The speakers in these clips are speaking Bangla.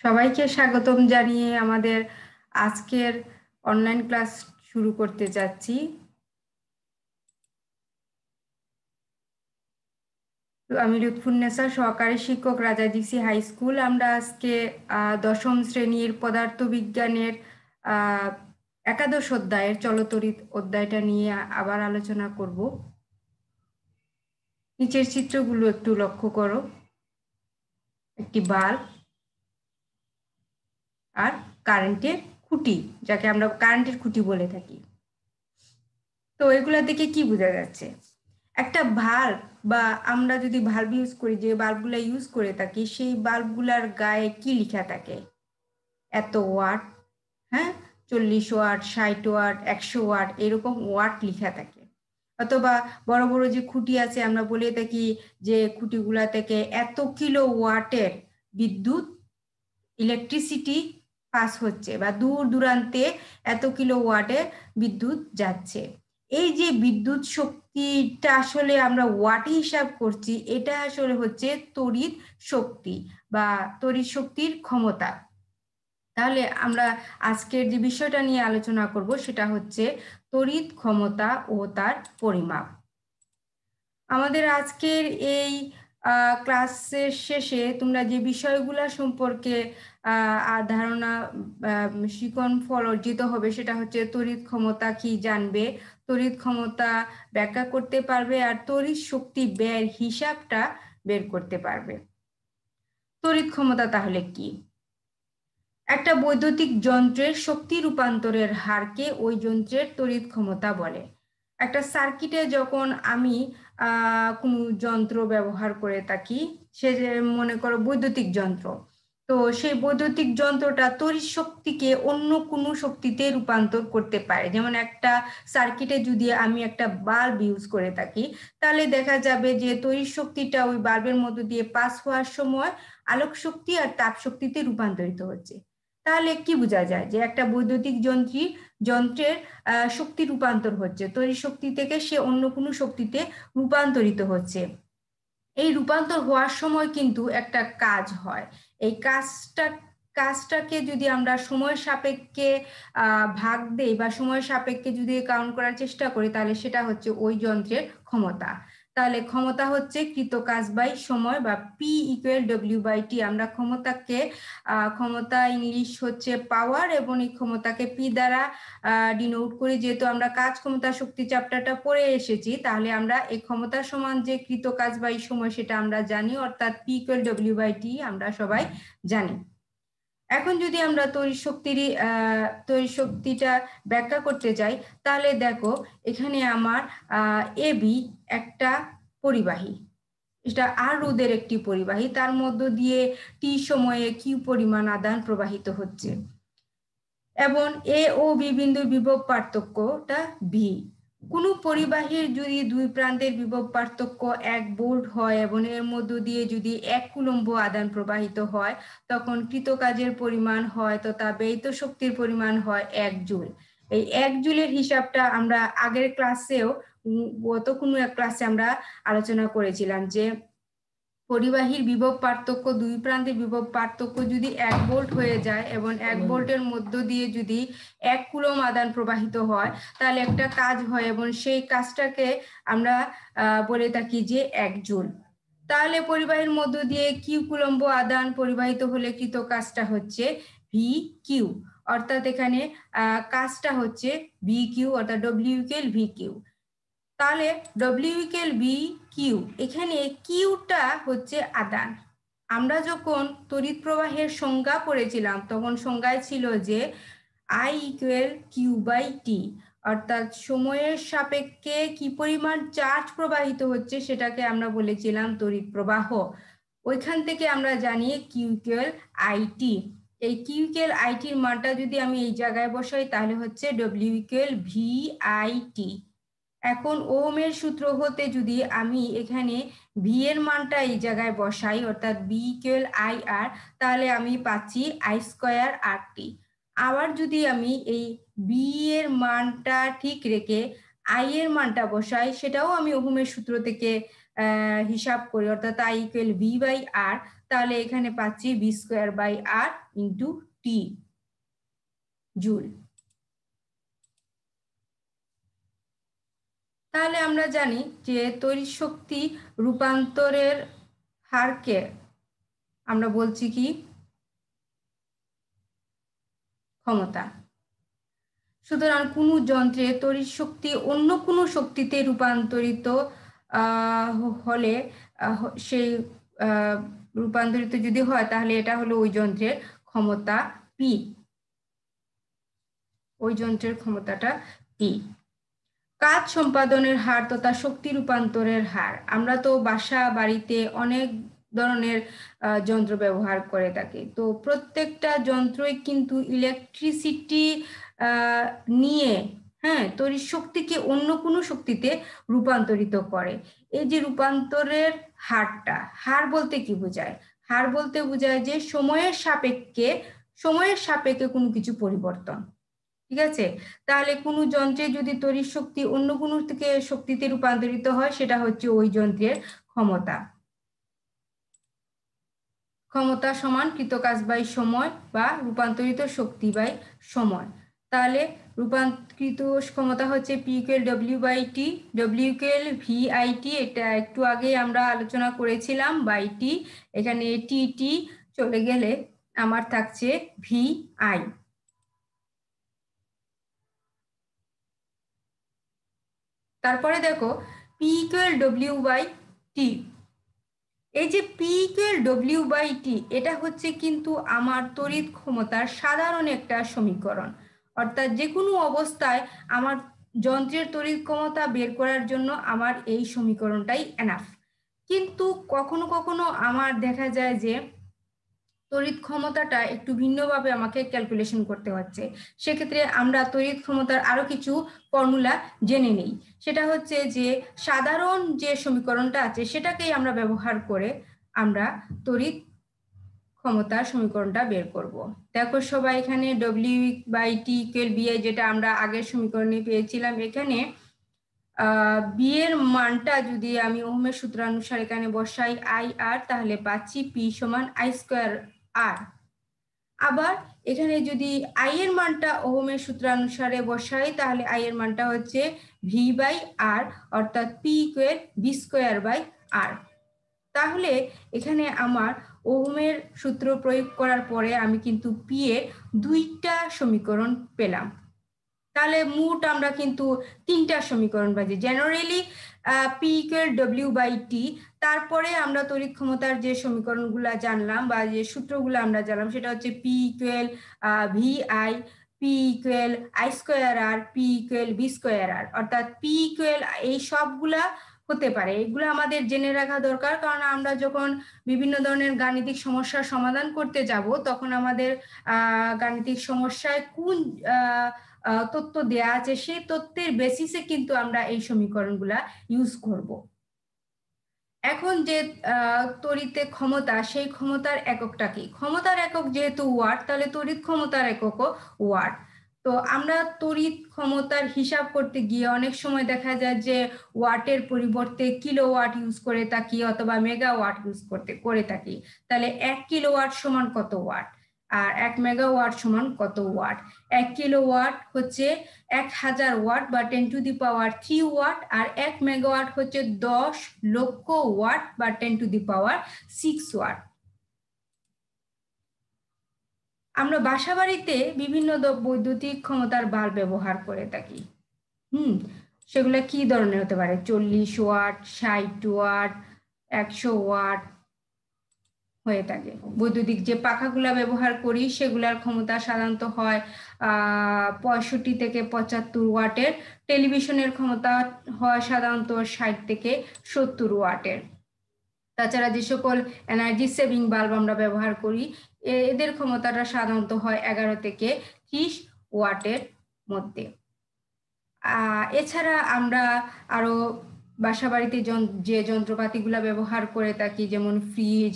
সবাইকে স্বাগতম জানিয়ে আমাদের আজকের অনলাইন ক্লাস শুরু করতে যাচ্ছি। আমি লুৎফুন্নেসা, সহকারী শিক্ষক, রাজাদিসি হাই স্কুল। আমরা আজকে দশম শ্রেণীর পদার্থবিজ্ঞানের একাদশ অধ্যায়ের চলতরিৎ অধ্যায়টা নিয়ে আবার আলোচনা করব। নিচের চিত্রগুলো একটু লক্ষ্য করো। একটি বাল্ব আর কারেন্টের খুঁটি, যাকে আমরা কারেন্টের খুঁটি বলে থাকি। তো এগুলা থেকে কি বোঝা যাচ্ছে? একটা ভাল্ব বা আমরা যদি ভাল্ব ইউজ করি, যে বাল্বগুলা ইউজ করে থাকি, সেই বাল্বগুলার গায়ে কি লেখা থাকে? এত ওয়াট, হ্যাঁ, 40 ওয়াট, 60 ওয়াট, 100 ওয়াট, এরকম ওয়াট লেখা থাকে। অথবা বড় বড় যে খুঁটি আছে, আমরা বলে থাকি যে খুঁটিগুলা থেকে এত কিলো ওয়াটের বিদ্যুৎ, ইলেকট্রিসিটি পাস হচ্ছে, বা দূর দূরান্তে এত কিলো ওয়াটে বিদ্যুৎ যাচ্ছে। এই যে বিদ্যুৎ শক্তিটা আসলে আমরা ওয়াটে হিসাব করছি, এটা আসলে হচ্ছে তড়িৎ শক্তি বা তড়িৎ শক্তির ক্ষমতা। তাহলে আমরা আজকের যে বিষয়টা নিয়ে আলোচনা করব সেটা হচ্ছে তড়িৎ ক্ষমতা ও তার পরিমাপ। আমাদের আজকের এই ক্লাসের শেষে তোমরা যে বিষয়গুলো সম্পর্কে ধারণা শিখন ফল অর্জিত হবে, সেটা হচ্ছে তড়িৎ ক্ষমতা কি জানবে, তড়িৎ ক্ষমতা ব্যাখ্যা করতে পারবে, আর তড়িৎ শক্তি ব্যয়ের হিসাবটা বের করতে পারবে। তড়িৎ ক্ষমতা তাহলে কি? একটা বৈদ্যুতিক যন্ত্রের শক্তি রূপান্তরের হারকে ওই যন্ত্রের তড়িৎ ক্ষমতা বলে। একটা সার্কিটে যখন আমি কোনো যন্ত্র ব্যবহার করে থাকি, সে যে মনে করো বৈদ্যুতিক যন্ত্র, তো সেই বৈদ্যুতিক যন্ত্রটা তড়িৎ শক্তিকে অন্য কোনো শক্তিতে রূপান্তর করতে পারে। যেমন একটা সার্কিটে যদি আমি একটা বাল্ব ইউজ করে থাকি, তাহলে দেখা যাবে যে তড়িৎ শক্তিটা ওই বাল্বের মধ্য দিয়ে পাস হওয়ার সময় আলোক শক্তি আর তাপ শক্তিতে রূপান্তরিত হচ্ছে। তাহলে কি বোঝা যায়? যে একটা বৈদ্যুতিক যন্ত্রের শক্তি রূপান্তর হচ্ছে, তড়িৎ শক্তি থেকে সে অন্য কোনো শক্তিতে রূপান্তরিত হচ্ছে। এই রূপান্তর হওয়ার সময় কিন্তু একটা কাজ হয়। এই কাজটাকে যদি আমরা সময় সাপেক্ষে ভাগ দেই বা সময় সাপেক্ষে যদি কাউন্ট করার চেষ্টা করি, তাহলে সেটা হচ্ছে ওই যন্ত্রের ক্ষমতা। তাহলে ক্ষমতা হচ্ছে কৃত কাজ বাই সময়, বা P equal W by T. আমরা ক্ষমতা ইংলিশ হচ্ছে পাওয়ার, এবং এই ক্ষমতাকে পি দ্বারা ডিনোট করি। যেহেতু আমরা কাজ ক্ষমতা শক্তি চ্যাপ্টারটা পড়ে এসেছি, তাহলে আমরা এই ক্ষমতা সমান যে কৃত কাজ বাই সময় সেটা আমরা জানি, অর্থাৎ P equal W by T আমরা সবাই জানি। এখন যদি আমরা তড়িৎ শক্তিটা ব্যাখ্যা করতে যাই, তাহলে দেখো এখানে আমার এ বি একটা পরিবাহী, এটা আর রোধের একটি পরিবাহী, তার মধ্য দিয়ে টি সময়ে কিউ পরিমাণ আদান প্রবাহিত হচ্ছে, এবং এ ও বি বিন্দুর বিভব পার্থক্যটা ভি। কোনো পরিবাহীর যদি দুই প্রান্তের বিভব পার্থক্য 1 ভোল্ট হয় এবং এর মধ্য দিয়ে যদি 1 কুলম্ব আদান প্রবাহিত হয়, তখন কৃত কাজের পরিমাণ হয় তথা ব্যয়িত শক্তির পরিমাণ হয় 1 জুল। এই 1 জুলের হিসাবটা আমরা আগের ক্লাসেও, গত কোনো এক ক্লাসে আমরা আলোচনা করেছিলাম যে পরিবাহীর বিভব পার্থক্য, দুই প্রান্তের বিভব পার্থক্য যদি 1 ভোল্ট হয়ে যায় এবং 1 ভোল্টের মধ্য দিয়ে যদি 1 কুলম আদান প্রবাহিত হয়, তাহলে একটা কাজ হয় এবং সেই কাজটাকে আমরা বলে থাকি যে 1 জুল। তাহলে পরিবাহীর মধ্য দিয়ে কিউ কুলম্ব আদান পরিবাহিত হলে কৃত কাজটা হচ্ছে ভি কিউ, অর্থাৎ এখানে কাজটা হচ্ছে ভি কিউ, অর্থাৎ ডব্লিউ ইকুয়াল ভি কিউ। তাহলে ডব্লিউ ইকুয়াল ভি কিউ, এখানে কিউটা হচ্ছে আদান। আমরা যখন তড়িৎ প্রবাহের সংজ্ঞা পড়েছিলাম, তখন সংজ্ঞায় ছিল যে I equal Q by T, অর্থাৎ সময়ের সাপেক্ষে কি পরিমাণ চার্জ প্রবাহিত হচ্ছে সেটাকে আমরা বলেছিলাম তড়িৎ প্রবাহ। ওইখান থেকে আমরা জানি কিউ ইকুয়াল আইটি। এই কিউ ইকুয়াল আইটির মানটা যদি আমি এই জায়গায় বসাই, তাহলে হচ্ছে W equal V I T. এখন ওহমের সূত্র হতে যদি আমি এখানে ভি এর মানটা এই জায়গায় বসাই, অর্থাৎ বি ইকুয়াল আই আর, তাহলে আমি পাচ্ছি আই স্কয়ার আর টি। আবার যদি আমি এই বি এর মানটা ঠিক রেখে আই এর মানটা বসাই, সেটাও আমি ওহমের সূত্র থেকে হিসাব করি, অর্থাৎ আই ইকুয়াল ভি বাই আর, তাহলে এখানে পাচ্ছি v²/r ইন্টু টি জুল। তাহলে আমরা জানি যে তড়িৎ শক্তি রূপান্তরের হারকে আমরা বলছি কি ক্ষমতা। সুতরাং কোনো যন্ত্রে তড়িৎ শক্তি অন্য কোনো শক্তিতে রূপান্তরিত হলে সেই রূপান্তরিত যদি হয় তাহলে এটা হলো ওই যন্ত্রের ক্ষমতা পি, ওই যন্ত্রের ক্ষমতাটা পি। কাজ সম্পাদনের হার তথা শক্তি রূপান্তরের হার। আমরা তো বাসা বাড়িতে অনেক ধরনের যন্ত্র ব্যবহার করে থাকি, তো প্রত্যেকটা যন্ত্রই কিন্তু ইলেকট্রিসিটি নিয়ে তড়িৎ শক্তিকে অন্য কোনো শক্তিতে রূপান্তরিত করে। এই যে রূপান্তরের হারটা, হার বলতে কি বোঝায়? হার বলতে বোঝায় যে সময়ের সাপেক্ষে কোনো কিছু পরিবর্তন। ঠিক আছে, তাহলে কোনো যন্ত্রে যদি তড়িৎ শক্তি অন্য কোনো থেকে শক্তিতে রূপান্তরিত হয় সেটা হচ্ছে ওই যন্ত্রের ক্ষমতা। ক্ষমতা সমান কৃতকাজ বাই সময় বা রূপান্তরিত শক্তি বাই সময়। তাহলে রূপান্তরিত ক্ষমতা হচ্ছে P=W/T, W=VIT, এটা একটু আগে আমরা আলোচনা করেছিলাম বাই টি। এখানে টি চলে গেলে আমার থাকছে VI। তারপরে দেখো P=W/T। এই যে P=W/T এটা হচ্ছে কিন্তু আমার তড়িৎ ক্ষমতার সাধারণ একটা সমীকরণ। অর্থাৎ যে কোনো অবস্থায় আমার যন্ত্রের তড়িৎ ক্ষমতা বের করার জন্য আমার এই সমীকরণটাই এনাফ। কিন্তু কখনো কখনো আমার দেখা যায় যে তড়িৎ ক্ষমতাটা একটু ভিন্নভাবে আমাকে ক্যালকুলেশন করতে হচ্ছে। সেক্ষেত্রে আমরা তড়িৎ ক্ষমতার আরো কিছু ফর্মুলা জেনে নেই। সেটা হচ্ছে যে সাধারণ যে সমীকরণটা আছে সেটাকেই আমরা ব্যবহার করে আমরা তড়িৎ ক্ষমতার সমীকরণটা বের করব। দেখো সবাই এখানে W/T=VI যেটা আমরা আগের সমীকরণে পেয়েছিলাম, এখানে বি এর মানটা যদি আমি ওহমের সূত্রানুসারে এখানে বসাই IR তাহলে পাচ্ছি P=I²R। আবার এখানে যদি আই এর মানটা ওহমের সূত্রানুসারে বসাই তাহলে আই এর মানটা হচ্ছে V/R, অর্থাৎ P=V²/R। তাহলে এখানে আমার ওহমের সূত্র প্রয়োগ করার পরে আমি কিন্তু পি এর দুইটা সমীকরণ পেলাম। তাহলে মোট আমরা কিন্তু তিনটা সমীকরণ পাচ্ছি। জেনারেলি P=W/T, তারপরে আমরা তড়িৎ ক্ষমতার যে সমীকরণগুলো জানলাম বা যে সূত্রগুলো আমরা জানলাম সেটা হচ্ছে P=VI, P=I²R, P=V²R, অর্থাৎ P এই সবগুলা হতে পারে। এগুলো আমাদের জেনে রাখা দরকার, কারণ আমরা যখন বিভিন্ন ধরনের গাণিতিক সমস্যার সমাধান করতে যাব তখন আমাদের গাণিতিক সমস্যায় কোন তথ্য দেয়া আছে সেই তথ্যের বেসিসে কিন্তু আমরা এই সমীকরণগুলা ইউজ করব। এখন যে তড়িতে ক্ষমতা, সেই ক্ষমতার এককটা কি? ক্ষমতার একক যেহেতু ওয়াট, তাহলে তড়িৎ ক্ষমতার এককও ওয়াট। তো আমরা তড়িৎ ক্ষমতার হিসাব করতে গিয়ে অনেক সময় দেখা যায় যে ওয়াটের পরিবর্তে কিলোওয়াট ইউজ করে থাকি অথবা মেগাওয়াট ইউজ করে থাকি। তাহলে 1 কিলোওয়াট সমান কত ওয়াট আর 1 মেগাওয়াট সমান কত ওয়াট? 1 কিলোওয়াট হচ্ছে 1000 ওয়াট বা 10⁻³ ওয়াট, আর 1 মেগাওয়াট হচ্ছে 10 লক্ষ ওয়াট বা 10⁻6 ওয়াট। আমরা বাসাবাড়িতে বিভিন্ন বৈদ্যুতিক ক্ষমতার বাল্ব ব্যবহার করে থাকি। সেগুলো কি ধরনের হতে পারে? 40 ওয়াট, 60 ওয়াট, 100 ওয়াট হয়ে থাকে। বৈদ্যুতিক যে পাখাগুলা ব্যবহার করি সেগুলার ক্ষমতা সাধারণত হয় 65 থেকে 75 ওয়াটের। টেলিভিশনের ক্ষমতা হয় সাধারণত 60 থেকে 70 ওয়াটের। তাছাড়া যে সকল এনার্জি সেভিং বাল্ব আমরা ব্যবহার করি এদের ক্ষমতাটা সাধারণত হয় 11 থেকে 30 ওয়াটের মধ্যে। এছাড়া আমরা আরো বাসাবাড়িতে যে যন্ত্রপাতিগুলো ব্যবহার করে থাকি যেমন ফ্রিজ,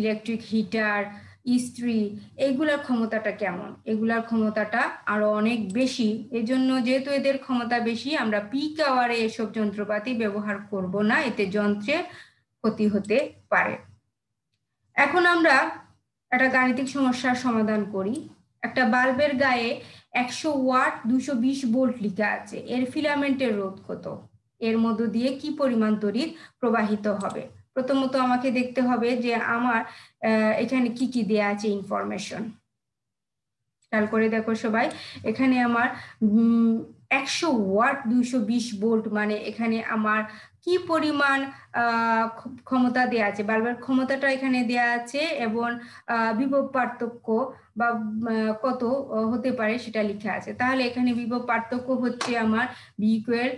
ইলেকট্রিক হিটার, ইস্ত্রি, এইগুলার ক্ষমতাটা কেমন? এগুলার ক্ষমতাটা আরো অনেক বেশি। এজন্য যেহেতু এদের ক্ষমতা বেশি আমরা পিক আওয়ারে এসব যন্ত্রপাতি ব্যবহার করব না, এতে যন্ত্রের ক্ষতি হতে পারে। এখন আমরা একটা গাণিতিক সমস্যার সমাধান করি। একটা বাল্বের গায়ে 100 ওয়াট 220 ভোল্ট লেখা আছে, এর ফিলামেন্টের রোধ কত, এর মধ্য দিয়ে কি পরিমাণ তড়িৎ প্রবাহিত হবে। প্রথমত আমাকে দেখতে হবে যে আমার এখানে কি কি দেয়া আছে ইনফরমেশন। খেয়াল করে দেখো সবাই, এখানে আমার 100 ওয়াট 220 ভোল্ট, মানে এখানে আমার কি পরিমাণ ক্ষমতা দেয়া আছে, বাল্বের ক্ষমতাটা এখানে দেয়া আছে এবং বিভব পার্থক্য বা কত হতে পারে সেটা লেখা আছে। তাহলে এখানে বিভব পার্থক্য হচ্ছে আমার বি ইকুয়াল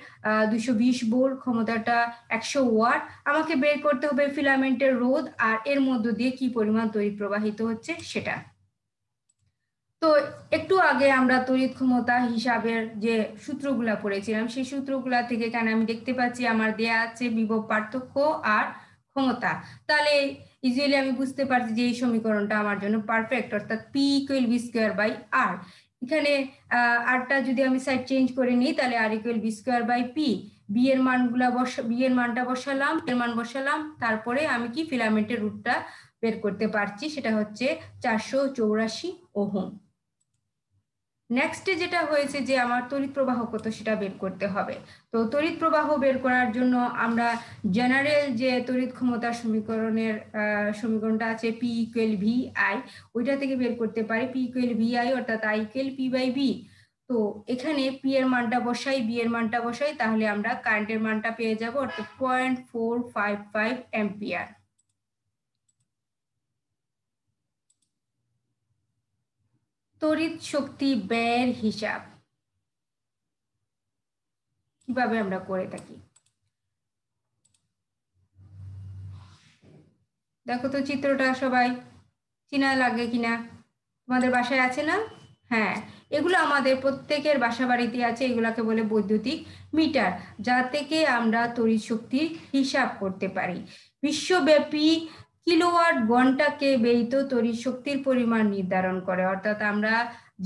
220 ভোল্ট, ক্ষমতাটা 100 ওয়াট। আমাকে বের করতে হবে ফিলামেন্টের রোধ আর এর মধ্য দিয়ে কি পরিমাণ তড়িৎ প্রবাহিত হচ্ছে সেটা। তো একটু আগে আমরা তড়িৎ ক্ষমতা হিসাবের যে সূত্রগুলা পড়েছিলাম, সেই সূত্রগুলা থেকে এখানে আমি দেখতে পাচ্ছি আমার দেয়া আছে বিভব পার্থক্য আর ক্ষমতা। তাহলে ইজিলি আমি বুঝতে পারছি যে এই সমীকরণটা আমার জন্য পারফেক্ট, অর্থাৎ P equal V square by R. এখানে আরটা যদি আমি সাইড চেঞ্জ করে নিই তাহলে R equal V square by P. B এর মানটা বসালাম, এর মান বসালাম, তারপরে আমি কি ফিলামেন্টের রুটটা বের করতে পারছি, সেটা হচ্ছে 484 ওহম। নেক্সটে যেটা হয়েছে যে আমার তড়িৎ প্রবাহ কত সেটা বের করতে হবে। তো তড়িৎ প্রবাহ বের করার জন্য আমরা জেনারেল যে তড়িৎ ক্ষমতার সমীকরণটা আছে পি ইকুয়াল ভি আই, ওইটা থেকে বের করতে পারি পি ইকুয়াল ভি আই, অর্থাৎ I equal P by V. তো এখানে পি এর মানটা বসাই, বি এর মানটা বসাই, তাহলে আমরা কারেন্টের মানটা পেয়ে যাব, অর্থাৎ 0.455 অ্যাম্পিয়ার। তড়িৎ শক্তি ব্যয়ের হিসাব কিভাবে আমরা করে থাকি দেখো তো চিত্রটা সবাই চেনা লাগে কিনা, তোমাদের বাসায় আছে না? হ্যাঁ, এগুলো আমাদের প্রত্যেকের বাসা বাড়িতে আছে, এগুলাকে বলে বৈদ্যুতিক মিটার, যা থেকে আমরা তড়িৎ শক্তির হিসাব করতে পারি। বিশ্বব্যাপী কিলোওয়াট ঘন্টাকে ব্যয়িত তড়িৎ শক্তির পরিমাণ নির্ধারণ করে, অর্থাৎ আমরা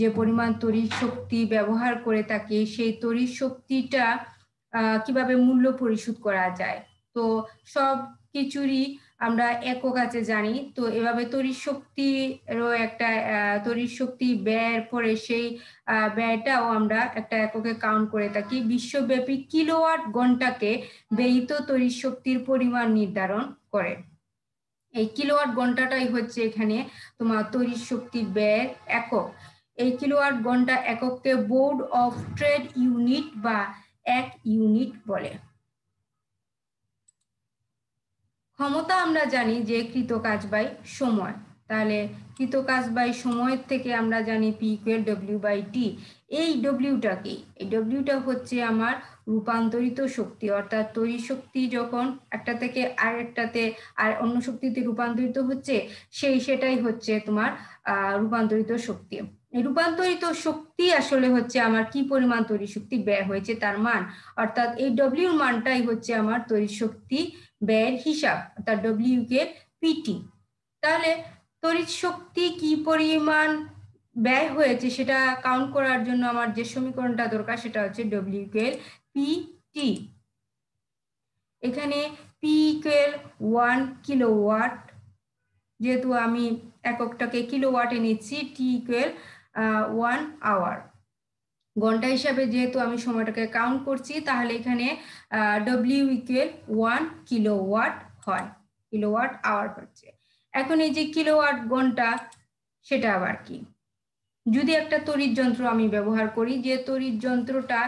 যে পরিমাণ তড়িৎ শক্তি ব্যবহার করে থাকি সেই তড়িৎ শক্তিটা কিভাবে মূল্য পরিশোধ করা যায়। তো সব কিছুরই আমরা একক আছে জানি, তো এভাবে তড়িৎ শক্তিরও একটা তড়িৎ শক্তি ব্যয়ের পরে সেই ব্যয়টাও আমরা একটা এককে কাউন্ট করে থাকি। বিশ্বব্যাপী কিলোওয়াট ঘন্টাকে ব্যয়িত তড়িৎ শক্তির পরিমাণ নির্ধারণ করে। এই কিলোওয়াট ঘন্টাটাই হচ্ছে এখানে তোমার তড়িৎ শক্তি ব্যয়ের একক। এই কিলোওয়াট ঘন্টা এককে বোর্ড অফ ট্রেড ইউনিট বা এক ইউনিট বলে। ক্ষমতা আমরা জানি যে কৃত কাজ বাই সময়, তাহলে কৃত কাজ বাই সময়ের থেকে আমরা জানি P equal W by T. এই ডব্লিউটা কি? এই ডব্লিউটা হচ্ছে আমার রূপান্তরিত শক্তি, অর্থাৎ তড়িৎ শক্তি যখন একটা থেকে আরেকটাতে আর অন্য শক্তিতে রূপান্তরিত হচ্ছে সেটাই হচ্ছে তোমার রূপান্তরিত শক্তি। এই রূপান্তরিত শক্তি আসলে হচ্ছে আমার কি পরিমাণ তড়িৎ শক্তি ব্যয় হয়েছে তার মান, অর্থাৎ এই ডব্লিউর মানটাই হচ্ছে আমার তড়িৎ শক্তি ব্যয়ের হিসাব, অর্থাৎ ডব্লিউ কে পিটি। তাহলে তড়িৎ শক্তি কি পরিমাণ ব্যয় হয়েছে সেটা কাউন্ট করার জন্য আমার যে সমীকরণটা দরকার সেটা হচ্ছে ডব্লিউ কে পিটি। এখানে পি ইকুয়াল 1 কিলোওয়াট, যেহেতু আমি এককটাকে কিলোওয়াটে নিচ্ছি, টি ইকুয়াল 1 আওয়ার, ঘন্টা হিসাবে যেহেতু আমি সময়টাকে কাউন্ট করছি, তাহলে এখানে ডব্লিউ ইকুয়াল 1 কিলোওয়াট হয়, কিলোওয়াট আওয়ার হচ্ছে। এখন এই যে কিলোওয়াট ঘন্টা সেটা আবার কি? যদি একটা তড়িৎ যন্ত্র আমি ব্যবহার করি, যে তড়িৎ যন্ত্রটা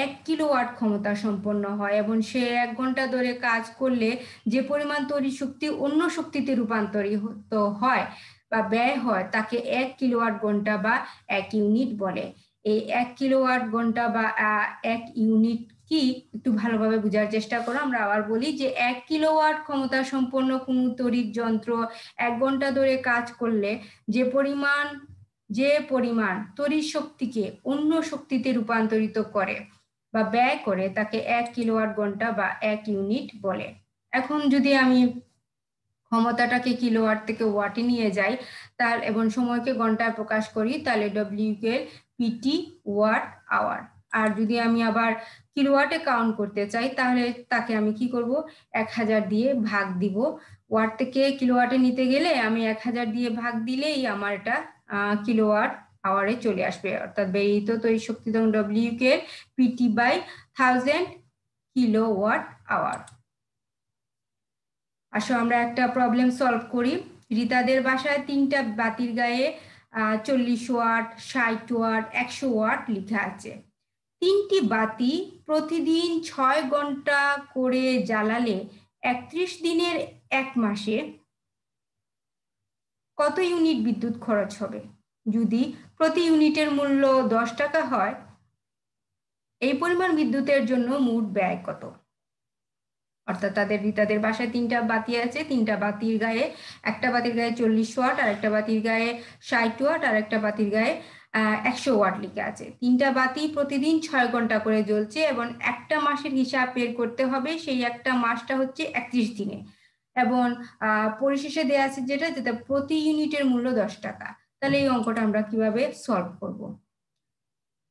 1 কিলোওয়াট ক্ষমতা সম্পন্ন হয় এবং সে 1 ঘন্টা ধরে কাজ করলে যে পরিমাণ তড়িৎ শক্তি অন্য শক্তিতে রূপান্তরিত হয় বা ব্যয় হয় তাকে 1 কিলোওয়াট ঘন্টা বা 1 ইউনিট বলে। এই 1 কিলোওয়াট ঘন্টা বা 1 ইউনিট কি একটু ভালোভাবে বোঝার চেষ্টা করো। আমরা আবার বলি যে 1 কিলোওয়াট ক্ষমতা সম্পন্ন কোন তড়িৎ যন্ত্র 1 ঘন্টা ধরে কাজ করলে যে পরিমাণ তড়িৎ শক্তিকে অন্য শক্তিতে রূপান্তরিত করে বা ব্যয় করে তাকে 1 কিলোওয়াট ঘন্টা বা 1 ইউনিট বলে। এখন যদি আমি ক্ষমতাটাকে কিলোওয়াট থেকে ওয়াটে নিয়ে যাই তার এবং সময়কে ঘন্টায় প্রকাশ করি, তাহলে ডব্লিউ কে পিটি ওয়াট আওয়ার। আর যদি আমি আবার কিলোওয়াটে কাউন্ট করতে চাই তাহলে তাকে আমি কি করব, 1000 দিয়ে ভাগ দিব ওয়াট থেকে কিলোওয়াটে নিতে গেলে আমি 1000 দিয়ে ভাগ দিলেই আমার এটা কিলোওয়াট আওয়ারে চলে আসবে, অর্থাৎ ব্যয়িত তড়িৎ শক্তি ডব্লিউ কে পিটি বাই 1000 কিলোওয়াট আওয়ার। আসো আমরা একটা প্রবলেম সলভ করি। রিতাদের বাসায় 3টা বাতির গায়ে 40 ওয়াট, 60 ওয়াট, 100 ওয়াট লেখা আছে। 3টি বাতি প্রতিদিন 6 ঘন্টা করে জ্বালালে 31 দিনের 1 মাসে কত ইউনিট বিদ্যুৎ খরচ হবে? যদি প্রতি ইউনিটের মূল্য 10 টাকা হয়, এই পরিমাণ বিদ্যুতের জন্য মোট ব্যয় কত? অর্থাৎ তাদের বাসায় 3টা বাতি আছে, 3টা বাতির গায়ে, একটা বাতির গায়ে 40 ওয়াট, আর একটা বাতির গায়ে 60 ওয়াট, আর একটা বাতির গায়ে 100 ওয়াট লেখা আছে। 3টা বাতি প্রতিদিন 6 ঘন্টা করে জ্বলছে এবং একটা মাসের হিসাব বের করতে হবে। সেই একটা মাসটা হচ্ছে 31 দিনে, এবং পরিশেষে দেয়া আছে যেটা প্রতি ইউনিটের মূল্য 10 টাকা। তাহলে এই অঙ্কটা আমরা কিভাবে সলভ করব?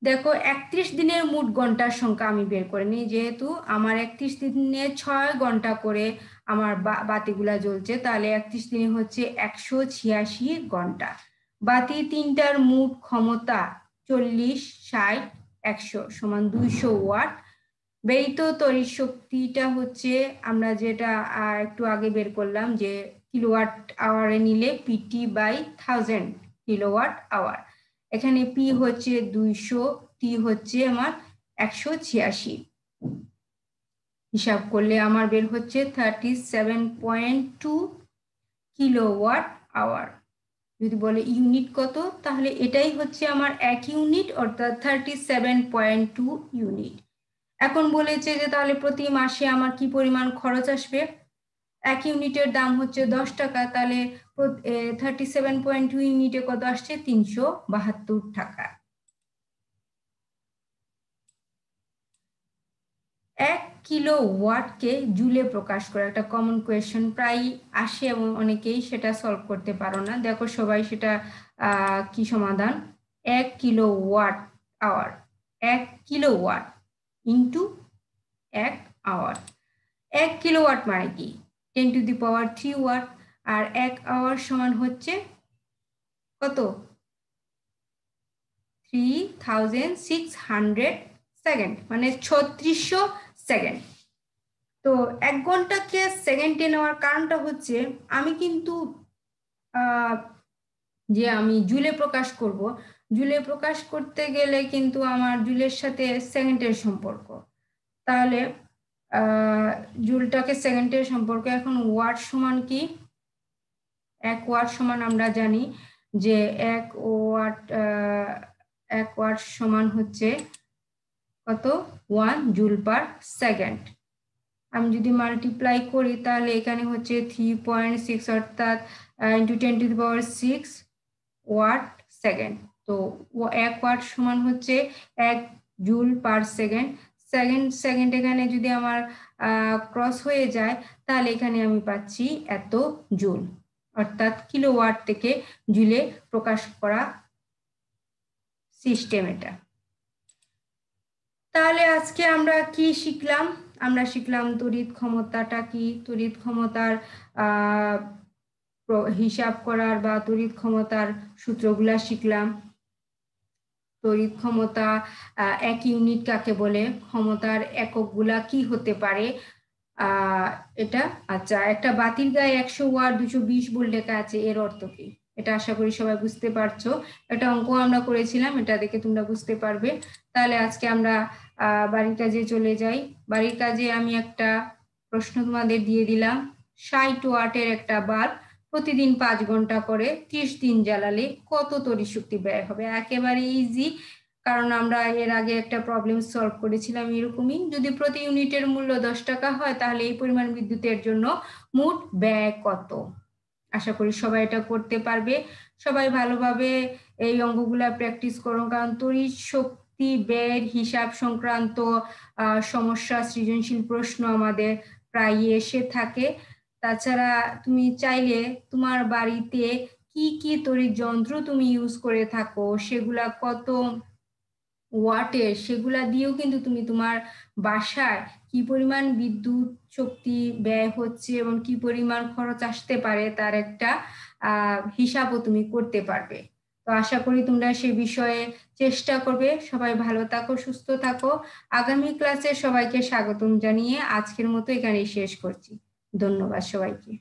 দেখো 31 দিনের মোট ঘন্টার সংখ্যা আমি বের করে নিই। যেহেতু আমার 31 দিনে 6 ঘন্টা করে আমার বাতিগুলা জ্বলছে, তাহলে 31 দিনে হচ্ছে 186 ঘন্টা। বাতি 3টার মোট ক্ষমতা 40, 60, 100 সমান 200 ওয়াট। ব্যয়িত তড়িৎ শক্তিটা হচ্ছে আমরা যেটা একটু আগে বের করলাম, যে কিলোওয়াট আওয়ারে নিলে পিটি বাই 1000 কিলোওয়াট আওয়ার। এখানে পি হচ্ছে 200, টি হচ্ছে আমার 186। হিসাব করলে আমার বের হচ্ছে 37.2 কিলোওয়াট আওয়ার। যদি বলে ইউনিট কত, তাহলে এটাই হচ্ছে আমার 1 ইউনিট, অর্থাৎ 37.2 ইউনিট। এখন বলেছে যে তাহলে প্রতি মাসে আমার কি পরিমাণ খরচ আসবে? 1 ইউনিটের দাম হচ্ছে 10 টাকা, তাহলে 37.2 ইউনিটে কত আসছে? 372 টাকা। 1 কিলোওয়াটকে জুলে প্রকাশ করে, একটা কমন কোয়েশ্চেন প্রায় আসে এবং অনেকেই সেটা সলভ করতে পারো না। দেখো সবাই সেটা কি সমাধান? 1 kilowatt hour, 1 kilowatt into 1 hour. 1 kilowatt মানে কি? 10 টু দি পাওয়ার 3 ওয়াট, আর 1 আওয়ার সমান হচ্ছে কত? 3600 সেকেন্ড, মানে 3600 সেকেন্ড। তো 1 ঘন্টাকে সেকেন্ডে নেওয়ার কারণটা হচ্ছে আমি কিন্তু যে আমি জুলে প্রকাশ করব, জুলে প্রকাশ করতে গেলে কিন্তু আমার জুলের সাথে সেকেন্ডের সম্পর্ক। তাহলে জুলটাকে সেকেন্ডের সম্পর্ক। এখন ওয়াট সমান কি? 1 ওয়াট সমান আমরা জানি যে 1 ওয়াট সমান হচ্ছে কত? 1 জুল পার সেকেন্ড। আমি যদি মাল্টিপ্লাই করি তাহলে এখানে হচ্ছে 3.6, অর্থাৎ into 10 to the power 6 watt second. তো 1 ওয়াট সমান হচ্ছে 1 জুল পার সেকেন্ড। সেকেন্ড এখানে যদি আমার ক্রস হয়ে যায়, তাহলে এখানে আমি পাচ্ছি এত জুল, অর্থাৎ কিলোওয়াট থেকে জুলে প্রকাশ করা সিস্টেম এটা। তাহলে আজকে আমরা কি শিখলাম? আমরা শিখলাম তড়িৎ ক্ষমতাটা কি, তড়িৎ ক্ষমতার হিসাব করার বা তড়িৎ ক্ষমতার সূত্রগুলা শিখলাম। তড়িৎ ক্ষমতা 1 ইউনিট কাকে বলে, ক্ষমতার এককগুলা কি হতে পারে এটা। আচ্ছা, একটা বাতির গায়ে 100 ওয়াট 220 ভোল্ট লেখা আছে, এর অর্থ কি? এটা আশা করি সবাই বুঝতে পারছো। একটা অঙ্ক আমরা করেছিলাম, এটা দেখে তোমরা বুঝতে পারবে। তাহলে আজকে আমরা বাড়ির কাজে চলে যাই। বাড়ির কাজে আমি একটা প্রশ্ন তোমাদের দিয়ে দিলাম। 60 ওয়াটের একটা বাল্ব প্রতিদিন 5 ঘন্টা করে 30 দিন জ্বালালে কত তড়িৎ শক্তি ব্যয় হবে? একেবারে ইজি, কারণ আমরা এর আগে একটা প্রবলেম সলভ করেছিলাম এরকমই। যদি প্রতি ইউনিটের মূল্য 10 টাকা হয়, তাহলে এই পরিমাণ বিদ্যুতের জন্য মোট ব্যয় কত? আশা করি সবাই এটা করতে পারবে। সবাই ভালোভাবে এই অঙ্কগুলা প্র্যাকটিস করো, কারণ তড়িৎ শক্তি ব্যয়ের হিসাব সংক্রান্ত সমস্যা, সৃজনশীল প্রশ্ন আমাদের প্রায় এসে থাকে। তাছাড়া তুমি চাইলে তোমার বাড়িতে কি কি তড়িৎ যন্ত্র তুমি ইউজ করে থাকো, সেগুলা কত ওয়াটের, সেগুলা দিয়েও কিন্তু তুমি তোমার বাসায় কি পরিমাণ বিদ্যুৎ শক্তি ব্যয় হচ্ছে এবং কি পরিমাণ খরচ আসতে পারে তার একটা হিসাবও তুমি করতে পারবে। তো আশা করি তোমরা সে বিষয়ে চেষ্টা করবে। সবাই ভালো থাকো, সুস্থ থাকো। আগামী ক্লাসে সবাইকে স্বাগতম জানিয়ে আজকের মতো এখানেই শেষ করছি। ধন্যবাদ সবাইকে।